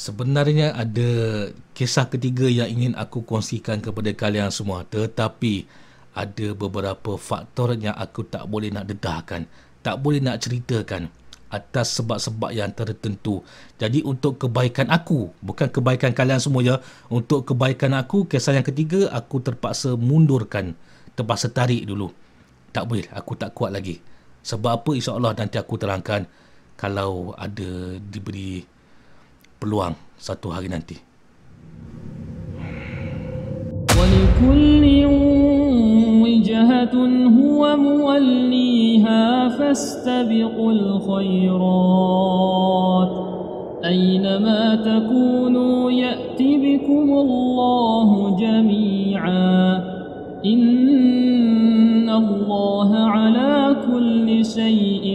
Sebenarnya ada kisah ketiga yang ingin aku kongsikan kepada kalian semua, tetapi ada beberapa faktor yang aku tak boleh nak dedahkan, tak boleh nak ceritakan atas sebab-sebab yang tertentu. Jadi untuk kebaikan aku, bukan kebaikan kalian semua ya, untuk kebaikan aku, kisah yang ketiga aku terpaksa mundurkan, terpaksa tarik dulu. Tak boleh, aku tak kuat lagi. Sebab apa, insya-Allah nanti aku terangkan kalau ada diberi peluang satu hari nanti. وَلِكُلٍّ وِجْهَةٌ هُوَ مُوَلِّيهَا فَاسْتَبِقُوا الْخَيْرَاتِ أَيْنَمَا تَكُونُوا يَأْتِ بِكُمُ اللَّهُ جَمِيعًا إِنَّ اللَّهَ عَلَى كُلِّ شَيْءٍ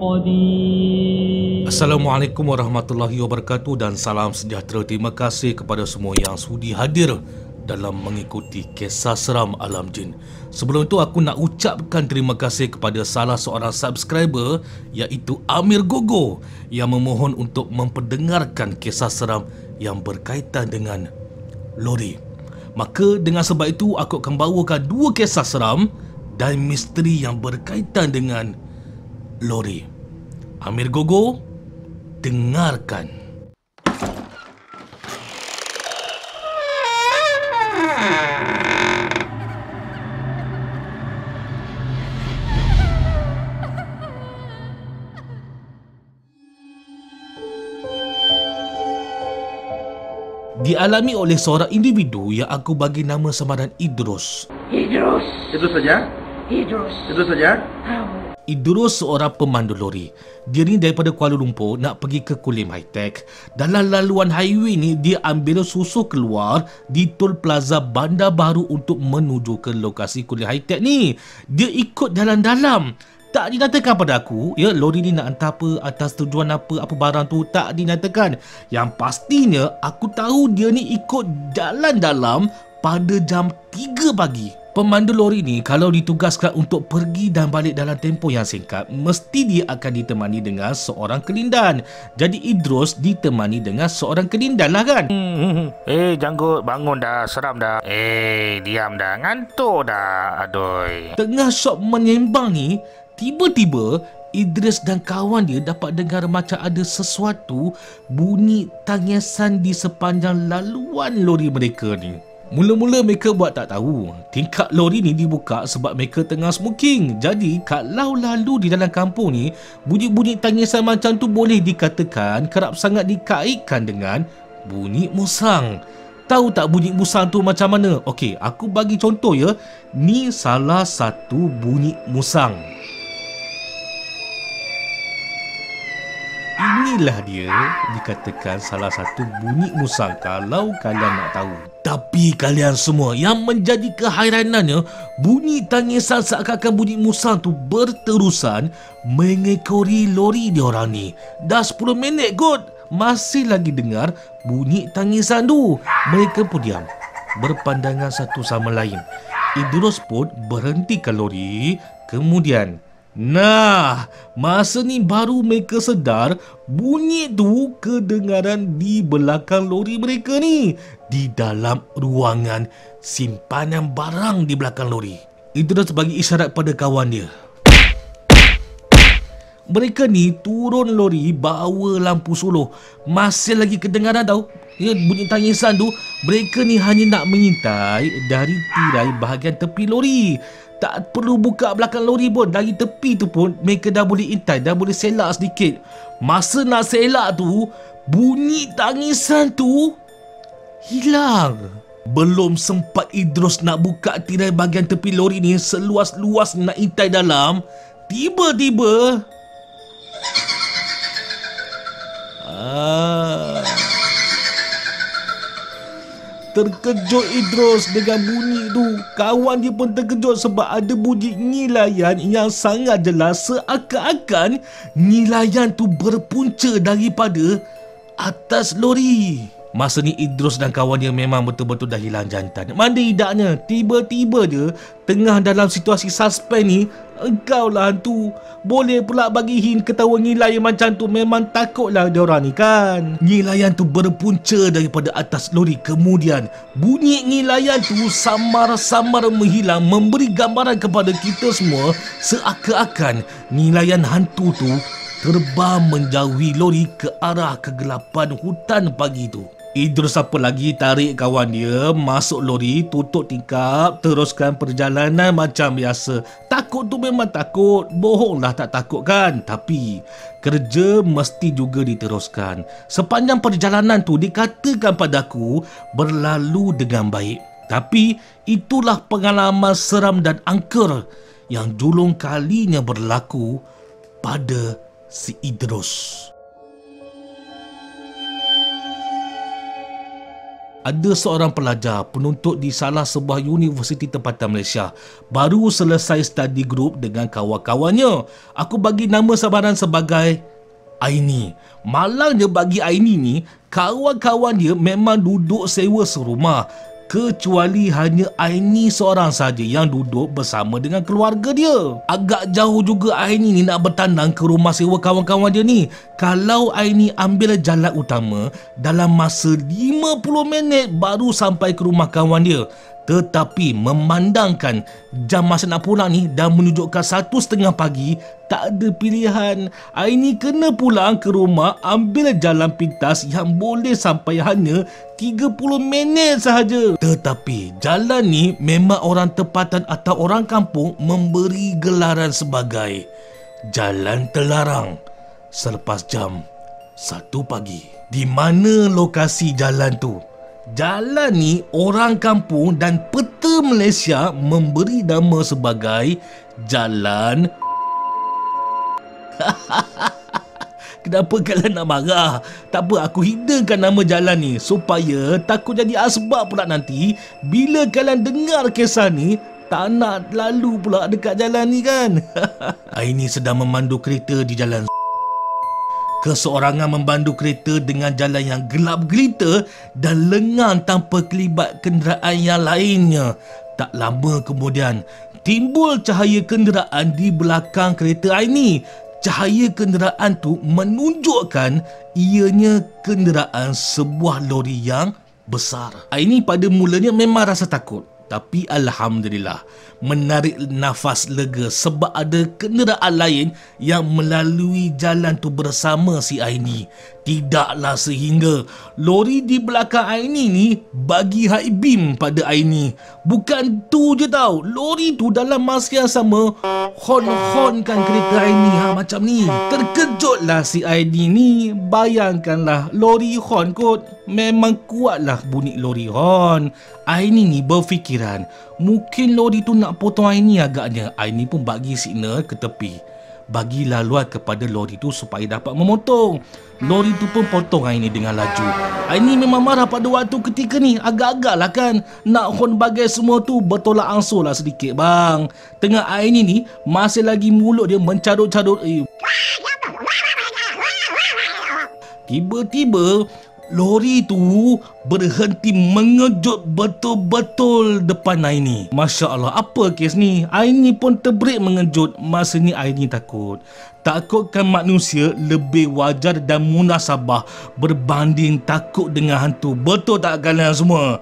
قَدِيرٌ. Assalamualaikum warahmatullahi wabarakatuh dan salam sejahtera. Terima kasih kepada semua yang sudi hadir dalam mengikuti kisah seram alam jin. Sebelum itu aku nak ucapkan terima kasih kepada salah seorang subscriber, iaitu Amir Gogo, yang memohon untuk memperdengarkan kisah seram yang berkaitan dengan lori. Maka dengan sebab itu aku akan bawakan dua kisah seram dan misteri yang berkaitan dengan lori. Amir Gogo, dengarkan. Dialami oleh seorang individu yang aku bagi nama samaran Idrus. Idrus saja? Idrus saja? Idrus seorang pemandu lori. Dia ni daripada Kuala Lumpur nak pergi ke Kulim High Tech. Dalam laluan highway ni, dia ambil susu keluar di Tol Plaza Bandar Baru untuk menuju ke lokasi Kulim High Tech ni. Dia ikut dalam-dalam. Tak dinyatakan pada aku, ya, lori ni nak hantar apa, atas tujuan apa barang tu, tak dinyatakan. Yang pastinya, aku tahu dia ni ikut dalam-dalam pada jam 3 pagi. Pemandu lori ni kalau ditugaskan untuk pergi dan balik dalam tempoh yang singkat, mesti dia akan ditemani dengan seorang kelindan. Jadi Idrus ditemani dengan seorang kelindan lah kan. Janggut, bangun dah, seram dah. Diam dah, ngantuk dah. Aduh. Tengah syok menyembang ni, tiba-tiba Idris dan kawan dia dapat dengar macam ada sesuatu bunyi tangisan di sepanjang laluan lori mereka ni. Mula-mula mereka buat tak tahu. Tingkap lori ni dibuka sebab mereka tengah smoking. Jadi kalau lalu di dalam kampung ni, bunyi-bunyi tangisan macam tu boleh dikatakan kerap sangat dikaitkan dengan bunyi musang. Tahu tak bunyi musang tu macam mana? Okey, aku bagi contoh ya. Ni salah satu bunyi musang. Inilah dia dikatakan salah satu bunyi musang kalau kalian nak tahu. Tapi kalian semua, yang menjadi kehairanannya, bunyi tangisan seakan-akan bunyi musang tu berterusan mengekori lori diorang ni. Dah 10 minit kot, masih lagi dengar bunyi tangisan tu. Mereka pun diam, berpandangan satu sama lain. Idrus pun berhentikan lori. Kemudian masa ni baru mereka sedar bunyi tu kedengaran di belakang lori mereka ni, di dalam ruangan simpanan barang di belakang lori. Idrus bagi isyarat pada kawan dia. Mereka ni turun lori bawa lampu suluh. Masih lagi kedengaran tau, ya, bunyi tangisan tu. Mereka ni hanya nak mengintai dari tirai bahagian tepi lori. Tak perlu buka belakang lori pun. Dari tepi tu pun mereka dah boleh intai, dah boleh selak sedikit. Masa nak selak tu, bunyi tangisan tu hilang. Belum sempat Idrus nak buka tirai bahagian tepi lori ni seluas-luas nak intai dalam, tiba-tiba terkejut Idrus dengan bunyi tu. Kawan dia pun terkejut sebab ada bunyi ngilayan yang sangat jelas, seakan-akan ngilayan tu berpunca daripada atas lori. Masa ni Idrus dan kawan dia memang betul-betul dah hilang jantan. Mana idaknya, tiba-tiba je tengah dalam situasi suspend ni, engkau lah hantu. Boleh pula bagi hint ketawa Ngilayan macam tu. Memang takutlah diorang ni kan. Ngilayan tu berpunca daripada atas lori. Kemudian bunyi Ngilayan tu samar-samar menghilang, memberi gambaran kepada kita semua seakan-akan Ngilayan hantu tu terbang menjauhi lori ke arah kegelapan hutan pagi tu. Idrus apa lagi tarik kawan dia masuk lori, tutup tingkap, teruskan perjalanan macam biasa. Takut tu memang takut, bohonglah tak takut kan. Tapi kerja mesti juga diteruskan. Sepanjang perjalanan tu dikatakan padaku berlalu dengan baik. Tapi itulah pengalaman seram dan angker yang julung kalinya berlaku pada si Idrus. Ada seorang pelajar penuntut di salah sebuah universiti tempatan Malaysia. Baru selesai study group dengan kawan-kawannya. Aku bagi nama samaran sebagai Aini. Malangnya bagi Aini ni, kawan-kawan dia memang duduk sewa serumah. Kecuali hanya Aini seorang saja yang duduk bersama dengan keluarga dia. Agak jauh juga Aini ni nak bertandang ke rumah sewa kawan-kawan dia ni. Kalau Aini ambil jalan utama, dalam masa 50 minit baru sampai ke rumah kawan dia. Tetapi memandangkan jam masa nak pulang ni dah menunjukkan 1:30 pagi, tak ada pilihan. Aini kena pulang ke rumah ambil jalan pintas yang boleh sampai hanya 30 minit sahaja. Tetapi jalan ni memang orang tempatan atau orang kampung memberi gelaran sebagai Jalan Terlarang selepas jam 1 pagi. Di mana lokasi jalan tu? Jalan ni orang kampung dan peta Malaysia memberi nama sebagai Jalan Kenapa kalian nak marah? Tak apa, aku hidangkan nama jalan ni supaya takut jadi asbab pula nanti bila kalian dengar kisah ni tak nak lalu pula dekat jalan ni kan. Aini sedang memandu kereta di jalan. Keseorangan memandu kereta dengan jalan yang gelap gelita dan lengang tanpa kelibat kenderaan yang lainnya. Tak lama kemudian, timbul cahaya kenderaan di belakang kereta Aini. Cahaya kenderaan tu menunjukkan ianya kenderaan sebuah lori yang besar. Aini pada mulanya memang rasa takut. Tapi Alhamdulillah, menarik nafas lega sebab ada kenderaan lain yang melalui jalan tu bersama si Aini. Tidaklah sehingga lori di belakang Aini ni bagi high beam pada Aini. Bukan tu je tau, lori tu dalam masa yang sama hon-honkan kereta Aini macam ni. Terkejutlah si Aini ni. Bayangkanlah lori hon kot. Memang kuatlah bunyi lori hon. Aini ni berfikiran mungkin lori tu nak potong Aini agaknya. Aini pun bagi signal ke tepi, bagi laluan kepada lori tu supaya dapat memotong. Lori tu pun potong Aini dengan laju. Aini memang marah pada waktu ketika ni. Agak-agak lah kan, nak hon bagai semua tu bertolak ansur lah sedikit bang. Tengah Aini ni masih lagi mulut dia mencarut-carut. Tiba-tiba lori tu berhenti mengejut betul-betul depan Aini. Masya Allah, apa kes ni? Aini pun terbreak mengejut. Masa ni Aini takut. Takutkan manusia lebih wajar dan munasabah berbanding takut dengan hantu. Betul tak kalian semua?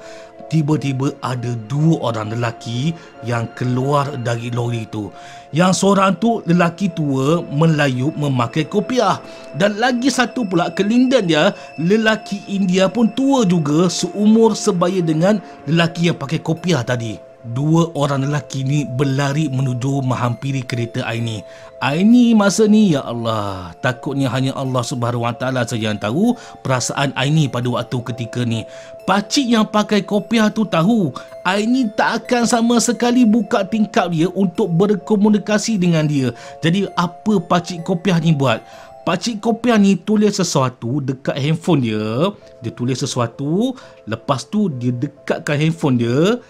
Tiba-tiba ada 2 orang lelaki yang keluar dari lori tu. Yang seorang tu lelaki tua Melayu memakai kopiah. Dan lagi satu pula kelindan dia lelaki India pun tua juga, seumur sebaya dengan lelaki yang pakai kopiah tadi. 2 orang lelaki ni berlari menuju menghampiri kereta Aini. Aini masa ni, ya Allah, takutnya hanya Allah Subhanahu Wa Taala saja yang tahu perasaan Aini pada waktu ketika ni. Pakcik yang pakai kopiah tu tahu Aini tak akan sama sekali buka tingkap dia untuk berkomunikasi dengan dia. Jadi apa pakcik kopiah ni buat? Pakcik kopiah ni tulis sesuatu dekat handphone dia. Dia tulis sesuatu, lepas tu dia dekatkan handphone dia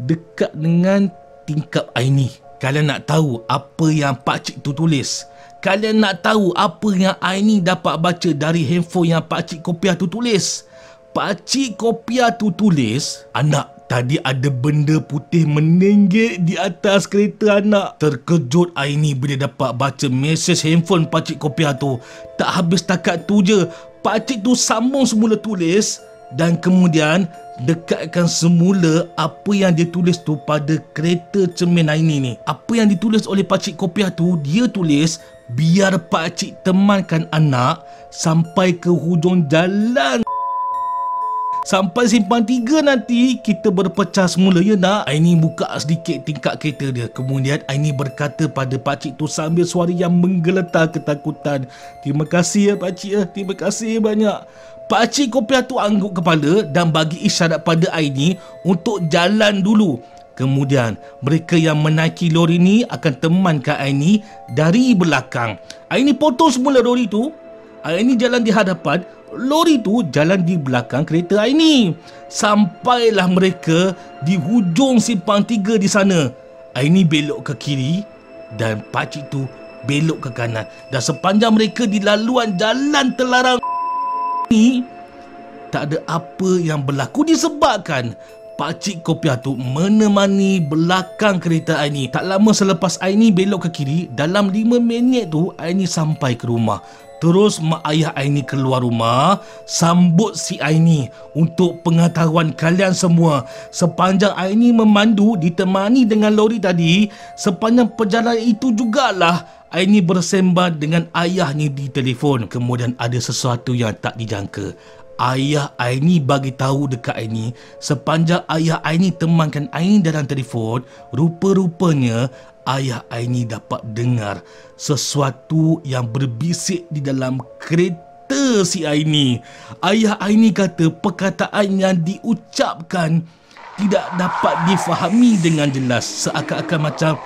dekat dengan tingkap Aini. Kalian nak tahu apa yang pakcik tu tulis? Kalian nak tahu apa yang Aini dapat baca dari handphone yang pakcik kopiah tu tulis? Pakcik Kopiah tu tulis, "Anak, tadi ada benda putih menenggek di atas kereta anak." Terkejut Aini bila dapat baca mesej handphone Pakcik Kopiah tu. Tak habis takat tu je, pakcik tu sambung semula tulis dan kemudian dekatkan semula apa yang dia tulis tu pada kereta cermin Aini ni. Apa yang ditulis oleh Pakcik Kopiah tu, dia tulis, "Biar pakcik temankan anak sampai ke hujung jalan. Sampai simpang 3 nanti kita berpecah semula, ya nak?" Aini buka sedikit tingkap kereta dia. Kemudian Aini berkata pada pakcik tu sambil suara yang menggeletar ketakutan, "Terima kasih ya pakcik ya, terima kasih banyak." Pakcik Kopiah tu angguk kepala dan bagi isyarat pada Aini untuk jalan dulu. Kemudian mereka yang menaiki lori ni akan temankan Aini dari belakang. Aini potong semula lori tu. Aini jalan di hadapan, lori tu jalan di belakang kereta Aini. Sampailah mereka di hujung simpang 3 di sana. Aini belok ke kiri dan pakcik tu belok ke kanan. Dan sepanjang mereka di laluan jalan terlarang ni, tak ada apa yang berlaku disebabkan Pakcik Kopiah tu menemani belakang kereta Aini. Tak lama selepas Aini belok ke kiri, dalam 5 minit tu Aini sampai ke rumah. Terus mak ayah Aini keluar rumah, sambut si Aini. Untuk pengetahuan kalian semua, sepanjang Aini memandu ditemani dengan lori tadi, sepanjang perjalanan itu jugalah Aini bersembang dengan ayahnya di telefon. Kemudian ada sesuatu yang tak dijangka. Ayah Aini bagi tahu dekat Aini, sepanjang ayah Aini temankan Aini dalam telefon, rupa-rupanya ayah Aini dapat dengar sesuatu yang berbisik di dalam kereta si Aini. Ayah Aini kata perkataan yang diucapkan tidak dapat difahami dengan jelas, seakan-akan macam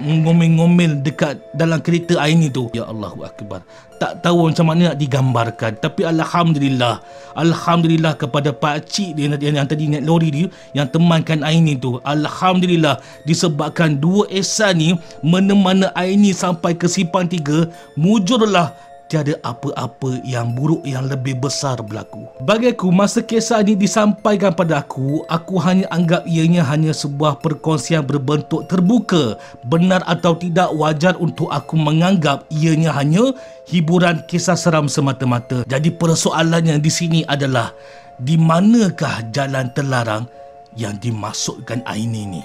ngomel-ngomel dekat dalam kereta Aini tu. Ya Allahu Akbar. Tak tahu macam mana nak digambarkan. Tapi Alhamdulillah kepada pakcik dia yang tadi naik lori dia, yang temankan Aini tu. Alhamdulillah, disebabkan dua ihsan ni menemani Aini sampai ke simpang 3, mujurlah tiada apa-apa yang buruk yang lebih besar berlaku. Bagi aku, masa kisah ini disampaikan pada aku hanya anggap ianya hanya sebuah perkongsian berbentuk terbuka. Benar atau tidak, wajar untuk aku menganggap ianya hanya hiburan kisah seram semata-mata. Jadi persoalannya di sini adalah, di manakah jalan terlarang yang dimaksudkan Aini ni?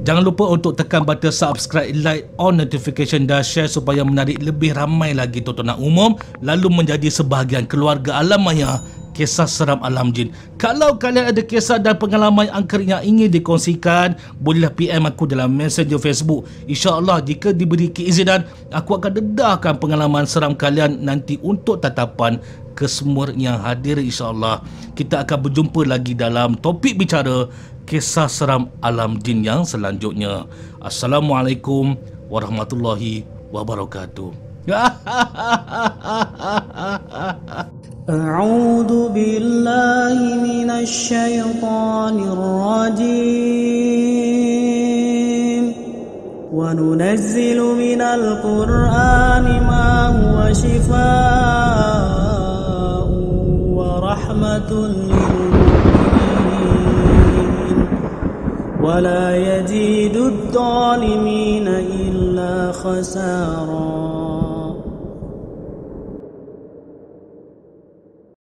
Jangan lupa untuk tekan button subscribe, like, on notification dan share supaya menarik lebih ramai lagi tontonan umum lalu menjadi sebahagian keluarga Alam Maya Kisah Seram Alam Jin. Kalau kalian ada kisah dan pengalaman angker yang ingin dikongsikan, bolehlah PM aku dalam messenger Facebook. InsyaAllah jika diberi keizinan, aku akan dedahkan pengalaman seram kalian nanti untuk tatapan kesemua yang hadir. InsyaAllah kita akan berjumpa lagi dalam topik bicara Kisah Seram Alam Jin yang selanjutnya. Assalamualaikum warahmatullahi wabarakatuh. A'udzu billahi minasy syaithanir rajim. Wa nunazzilu minal Qur'ani ma huwa shifaa'un wa rahmatun lil ولا يزيد الظالمين إلا خسارا.